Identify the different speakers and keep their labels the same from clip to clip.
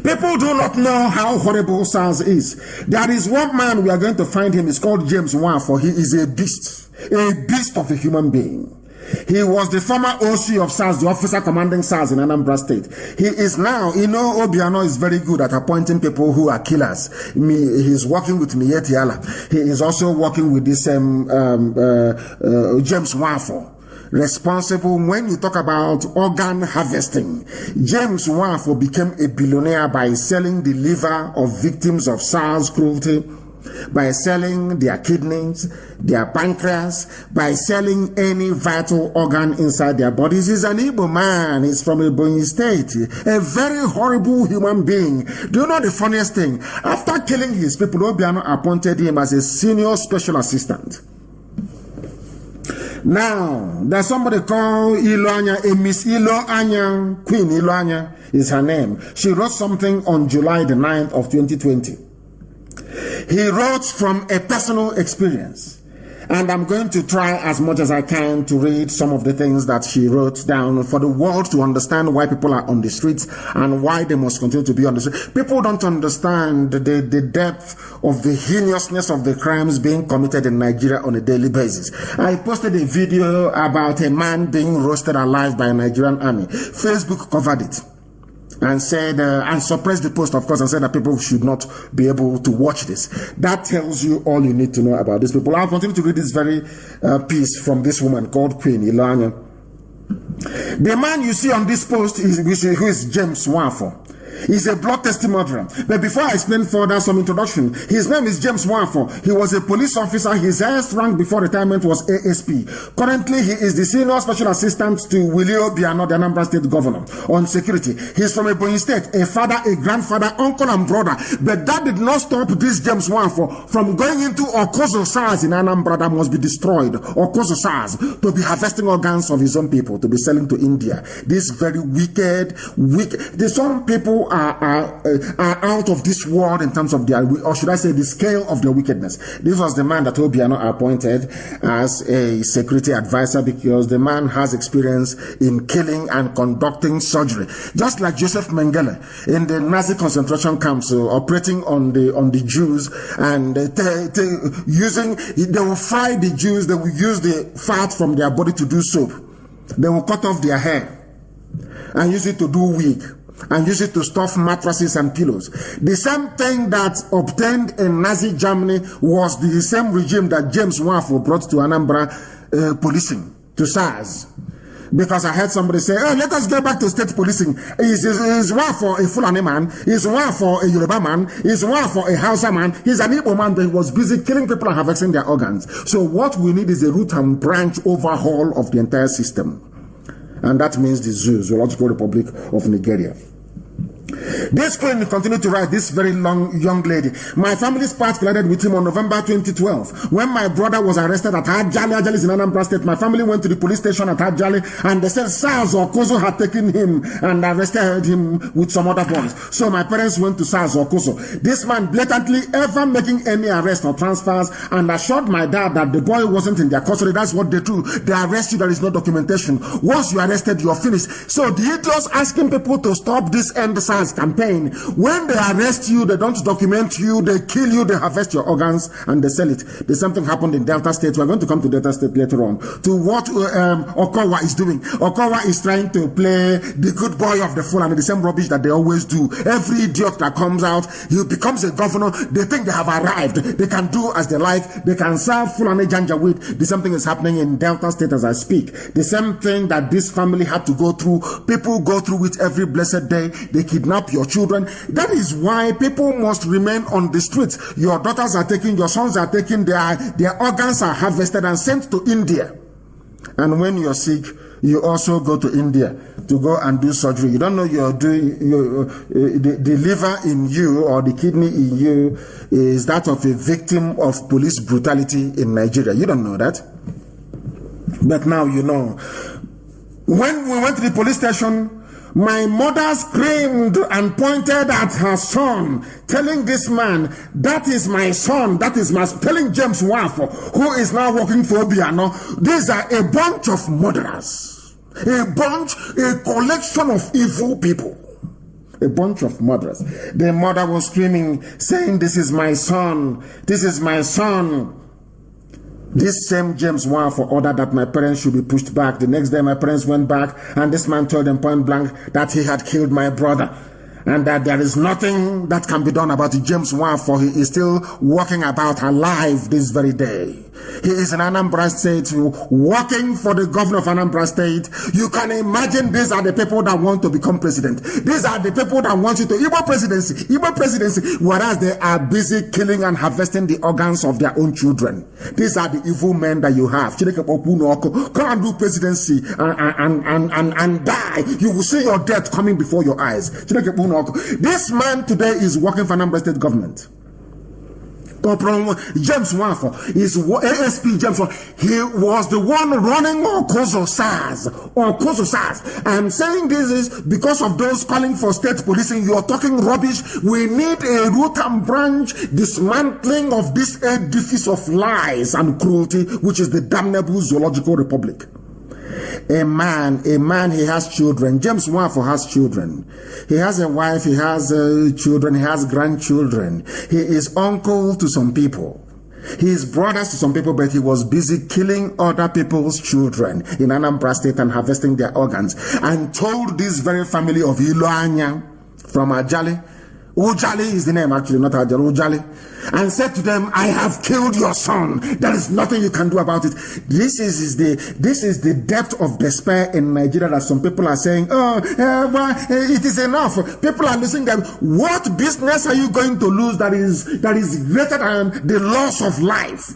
Speaker 1: People do not know how horrible SARS is. There is one man, we are going to find him, it's called James Wanfo. He is a beast of a human being. He was the former OC of SARS, the officer commanding SARS in Anambra State. He is now, Obiano is very good at appointing people who are killers. He's working with Miyetti Allah. He is also working with this James Wanfo. Responsible when you talk about organ harvesting. James Wanfo became a billionaire by selling the liver of victims of SARS cruelty, by selling their kidneys, their pancreas, by selling any vital organ inside their bodies. He's an Igbo man. He's from Ebonyi State. A very horrible human being. Do you know the funniest thing? After killing his people, Obiano appointed him as a senior special assistant. Now, there's somebody called Iloanya, a Miss Iloanya, Queen Iloanya is her name. She wrote something on July the 9th of 2020. He wrote from a personal experience. And I'm going to try as much as I can to read some of the things that she wrote down for the world to understand why people are on the streets and why they must continue to be on the streets. People don't understand the depth of the heinousness of the crimes being committed in Nigeria on a daily basis. I posted a video about a man being roasted alive by a Nigerian army. Facebook covered it and said, and suppressed the post, of course, and said that people should not be able to watch this. That tells you all you need to know about these people. I'll continue to read this very piece from this woman called Queen Ilanya. The man you see on this post who is James Wanfo. He's a bloodthirsty murderer. But before I explain further some introduction, his name is James Wanfo. He was a police officer. His highest rank before retirement was ASP. Currently, he is the senior special assistant to Willie Obiano, the Anambra State governor, on security. He's from Ebonyi State, a father, a grandfather, uncle, and brother. But that did not stop this James Wanfo from going into Okozo SARS in Anambra that must be destroyed. Okozo SARS, to be harvesting organs of his own people, to be selling to India. This very wicked. Some people are out of this world in terms of their, or should I say, the scale of their wickedness. This was the man that Obiano appointed as a security advisor because the man has experience in killing and conducting surgery, just like Joseph Mengele in the Nazi concentration camps, operating on the Jews and they will fry the Jews. They will use the fat from their body to do soap. They will cut off their hair and use it to do wig, and use it to stuff mattresses and pillows. The same thing that obtained in Nazi Germany was the same regime that James Wanfo brought to Anambra policing, to SARS. Because I heard somebody say, oh, let us get back to state policing. Is Wanfo a Fulani man? Is Wanfo a Yoruba man? Is Wanfo a Hausa man? He's an Igbo man, but he was busy killing people and harvesting their organs. So what we need is a root and branch overhaul of the entire system. And that means the Zoological Republic of Nigeria. This queen continued to write, this very young lady. My family's part collided with him on November 2012. When my brother was arrested at Ajali is in Anambra State, my family went to the police station at Ajali and they said SARS or Kozo had taken him and arrested him with some other ones. So my parents went to SARS or Kozo. This man blatantly ever making any arrest or transfers and assured my dad that the boy wasn't in their custody. That's what they do. They arrest you, there is no documentation. Once you're arrested, you're finished. So the idiots asking people to stop this end SARS campaign. When they arrest you, they don't document you, they kill you, they harvest your organs and they sell it. There's something happened in Delta State. We're going to come to Delta State later on. To what Okowa is doing. Okowa is trying to play the good boy of the Fulani, the same rubbish that they always do. Every idiot that comes out, he becomes a governor. They think they have arrived. They can do as they like. They can serve Fulani Janjaweed. The same thing is happening in Delta State as I speak. The same thing that this family had to go through. People go through it every blessed day. They kidnap your children. That is why people must remain on the streets. Your daughters are taken, your sons are taken, their organs are harvested and sent to India. And when you're sick, you also go to India to go and do surgery. You don't know you're doing the liver in you or the kidney in you is that of a victim of police brutality in Nigeria. You don't know that. But now you know. When we went to the police station, my mother screamed and pointed at her son, telling this man, that is my son, that is my, telling James Wanfo, who is now working for Obiano, these are a bunch of murderers, a collection of evil people. a bunch of mothers. The mother was screaming, saying, "This is my son. This is my son." This same James Nwafor ordered that my parents should be pushed back. The next day, my parents went back, and this man told them point blank that he had killed my brother, and that there is nothing that can be done about it. James Nwafor, he is still walking about alive this very day. He is in Anambra State, working for the governor of Anambra State. You can imagine these are the people that want to become president. These are the people that want you to Igbo presidency, whereas they are busy killing and harvesting the organs of their own children. These are the evil men that you have. Come and do presidency and die. You will see your death coming before your eyes. This man today is working for Anambra State government. James Nwafor is ASP James Nwafor. He was the one running Okozo SARS. I'm saying this is because of those calling for state policing. You are talking rubbish. We need a root and branch dismantling of this edifice of lies and cruelty, which is the damnable Zoological Republic. A man, he has children. James Nwafor has children. He has a wife, he has children, he has grandchildren. He is uncle to some people. He is brothers to some people, but he was busy killing other people's children in Anambra State and harvesting their organs. And told this very family of Iloanya from Ajali, Ujali is the name actually, not Ajali, Ujali, and said to them, "I have killed your son. There is nothing you can do about it." This is the depth of despair in Nigeria that some people are saying, it is enough. People are listening to them. What business are you going to lose that is greater than the loss of life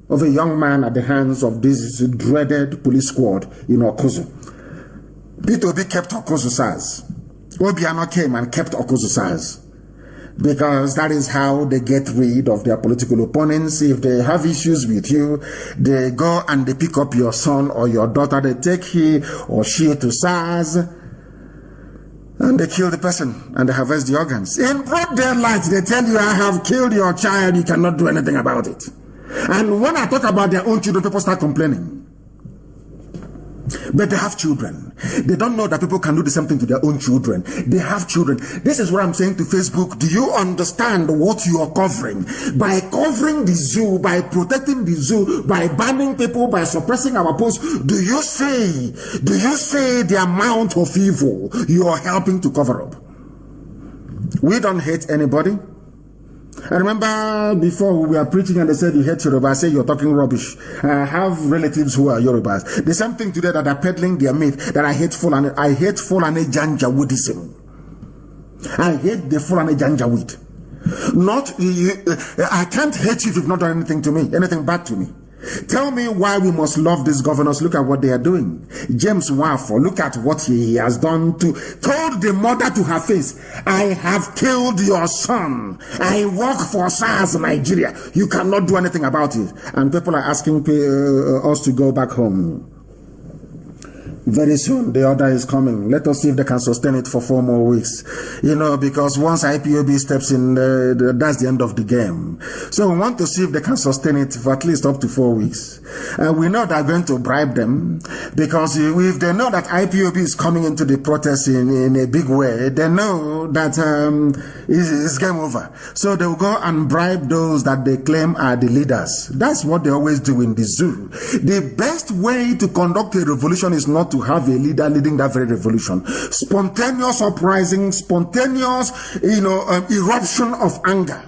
Speaker 1: of a young man at the hands of this dreaded police squad in Okozo? P2B kept Okozo SARS. Obiano came and kept Okozo SARS, because that is how they get rid of their political opponents. If they have issues with you, they go and they pick up your son or your daughter, they take he or she to SARS, and they kill the person and they harvest the organs. In broad daylight, they tell you, "I have killed your child, you cannot do anything about it." And when I talk about their own children, people start complaining. But they have children. They don't know that people can do the same thing to their own children. They have children. This is what I'm saying to Facebook. Do you understand what you are covering? By covering the zoo, by protecting the zoo, by banning people, by suppressing our posts, do you see the amount of evil you are helping to cover up? We don't hate anybody. I remember before we were preaching and they said you hate Yoruba. I say you're talking rubbish. I have relatives who are Yorubas. The same thing today that are peddling their myth that I hate Fulani Janjaweedism. I hate the Fulani Janjaweed. I can't hate you if you've not done anything to me, anything bad to me. Tell me why we must love these governors. Look at what they are doing. James Nwafor, look at what he has done told the mother to her face, "I have killed your son. I work for SARS Nigeria. You cannot do anything about it." And people are asking us to go back home. Very soon, the order is coming. Let us see if they can sustain it for 4 more weeks. Because once IPOB steps in, that's the end of the game. So we want to see if they can sustain it for at least up to 4 weeks. We know they're going to bribe them, because if they know that IPOB is coming into the protest in a big way, they know that it's game over. So they will go and bribe those that they claim are the leaders. That's what they always do in the zoo. The best way to conduct a revolution is not to have a leader leading that very revolution. Spontaneous uprising, spontaneous, eruption of anger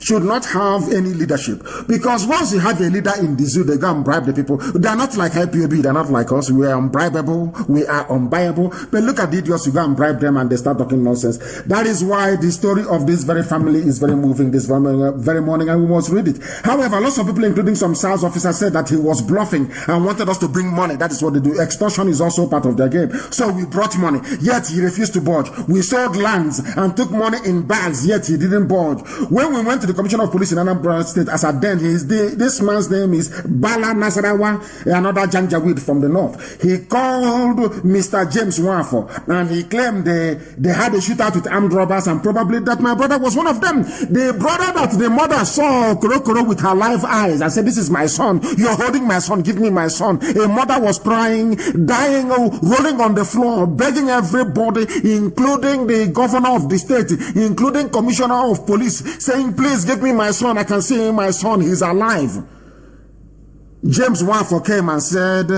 Speaker 1: should not have any leadership. Because once you have a leader in the zoo, they go and bribe the people. They are not like IPOB, they are not like us. We are unbribable, we are unbuyable. But look at the idiots, you go and bribe them and they start talking nonsense. That is why the story of this very family is very moving this very morning, and we must read it. However, lots of people, including some SARS officers, said that he was bluffing and wanted us to bring money. That is what they do. Extortion is also part of their game. So we brought money, yet he refused to budge. We sold lands and took money in bags, yet he didn't budge. When we went to the Commissioner of Police in Anambra State as at then. This man's name is Bala Nasarawa, another Janjaweed from the north. He called Mr. James Nwafo and he claimed they had a shootout with armed robbers and probably that my brother was one of them. The brother that the mother saw Koro with her live eyes and said, "This is my son. You're holding my son. Give me my son." A mother was crying, dying, rolling on the floor, begging everybody, including the governor of the state, including Commissioner of Police, saying, "Please give me my son. I can see my son. He's alive." James Nwafo came and said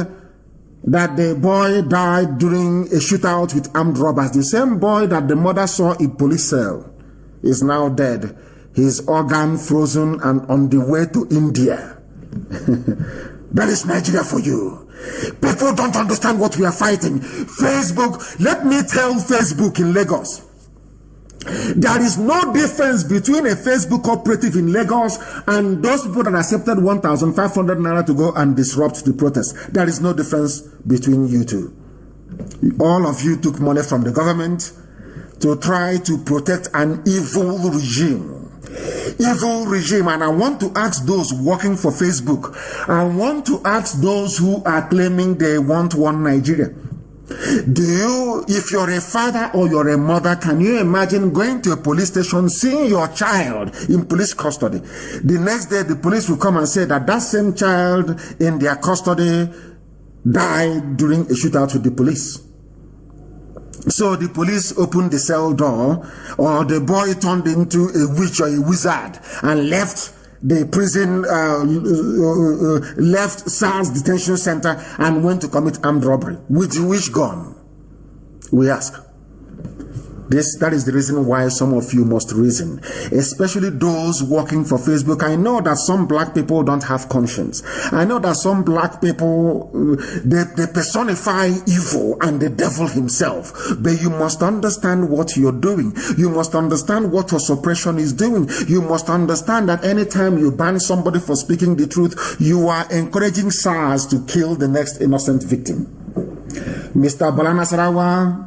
Speaker 1: that the boy died during a shootout with armed robbers. The same boy that the mother saw in police cell is now dead. His organ frozen and on the way to India. That is Nigeria for you. People don't understand what we are fighting. Facebook, let me tell Facebook in Lagos, there is no difference between a Facebook operative in Lagos and those people that accepted 1,500 naira to go and disrupt the protest. There is no difference between you two. All of you took money from the government to try to protect an evil regime. Evil regime. And I want to ask those working for Facebook, I want to ask those who are claiming they want one Nigeria. Do you, if you're a father or you're a mother, can you imagine going to a police station, seeing your child in police custody? The next day, the police will come and say that that same child in their custody died during a shootout with the police. So the police opened the cell door, or the boy turned into a witch or a wizard and left the prison, left SARS detention center and went to commit armed robbery. With which gun? We ask. That is the reason why some of you must reason, especially those working for Facebook. I know that some black people don't have conscience. I know that some black people, they personify evil and the devil himself. But you must understand what you're doing. You must understand what your suppression is doing. You must understand that anytime you ban somebody for speaking the truth, you are encouraging SARS to kill the next innocent victim. Mr. Bala Nasarawa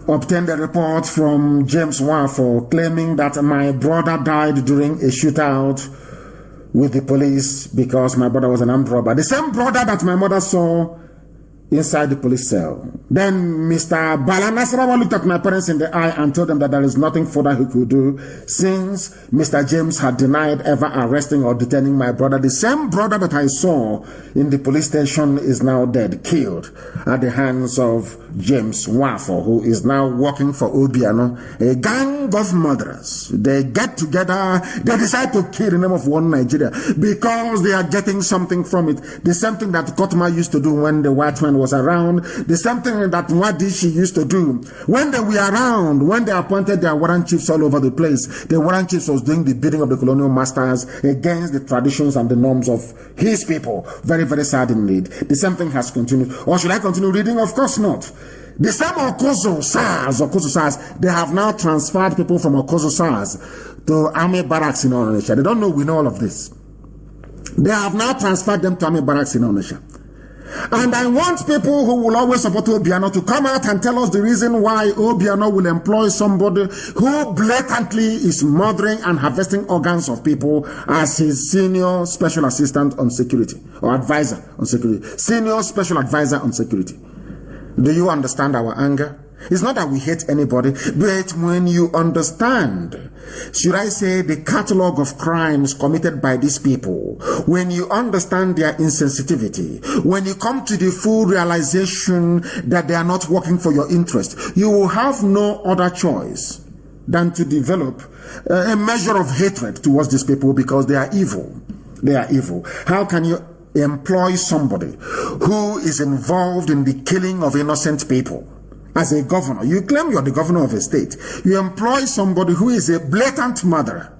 Speaker 1: obtained a report from James Nwafo claiming that my brother died during a shootout with the police because my brother was an armed robber. The same brother that my mother saw inside the police cell. Then Mr. Bala Nasarawa looked at my parents in the eye and told them that there is nothing further he could do since Mr. James had denied ever arresting or detaining my brother. The same brother that I saw in the police station is now dead, killed at the hands of James Nwafo, who is now working for Obiano, a gang of murderers. They get together, they decide to kill in the name of one Nigeria because they are getting something from it. The same thing that Kotma used to do when the white man was around, the same thing that Nwadishi used to do when they were around, when they appointed their warrant chiefs all over the place. The warrant chiefs was doing the bidding of the colonial masters against the traditions and the norms of his people. Very, very sad indeed. The same thing has continued. Or should I continue reading? Of course not. The same Okozo SARS, they have now transferred people from Okozo SARS to army barracks in Onitsha. They don't know we know all of this. They have now transferred them to army barracks in Onitsha. And I want people who will always support Obiano to come out and tell us the reason why Obiano will employ somebody who blatantly is murdering and harvesting organs of people as his senior special assistant on security or advisor on security. Senior special advisor on security. Do you understand our anger? It's not that we hate anybody, but when you understand, should I say, the catalog of crimes committed by these people, when you understand their insensitivity, when you come to the full realization that they are not working for your interest, you will have no other choice than to develop a measure of hatred towards these people because they are evil. They are evil. How can you employ somebody who is involved in the killing of innocent people? As a governor, you claim you're the governor of a state. You employ somebody who is a blatant murderer.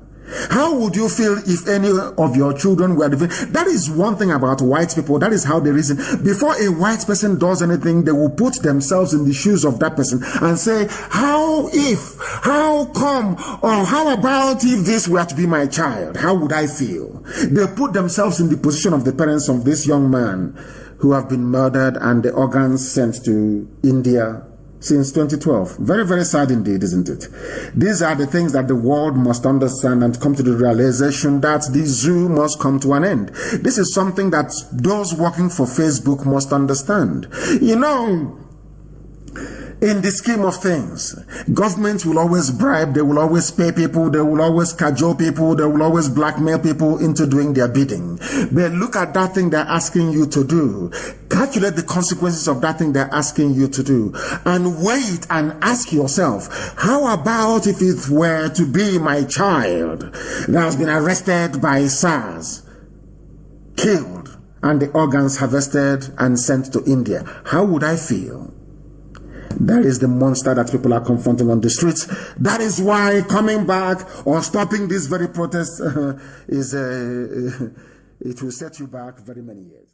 Speaker 1: How would you feel if any of your children were That is one thing about white people. That is how they reason. Before a white person does anything, they will put themselves in the shoes of that person and say, how come, or how about if this were to be my child? How would I feel? They put themselves in the position of the parents of this young man who have been murdered and the organs sent to India since 2012. Very, very sad indeed, isn't it? These are the things that the world must understand and come to the realization that the zoo must come to an end. This is something that those working for Facebook must understand. You know, in the scheme of things, governments will always bribe, they will always pay people, they will always cajole people, they will always blackmail people into doing their bidding. But look at that thing they're asking you to do. Calculate the consequences of that thing they're asking you to do. And wait and ask yourself, how about if it were to be my child that has been arrested by SARS, killed, and the organs harvested and sent to India? How would I feel? That is the monster that people are confronting on the streets. That is why coming back or stopping this very protest it will set you back very many years.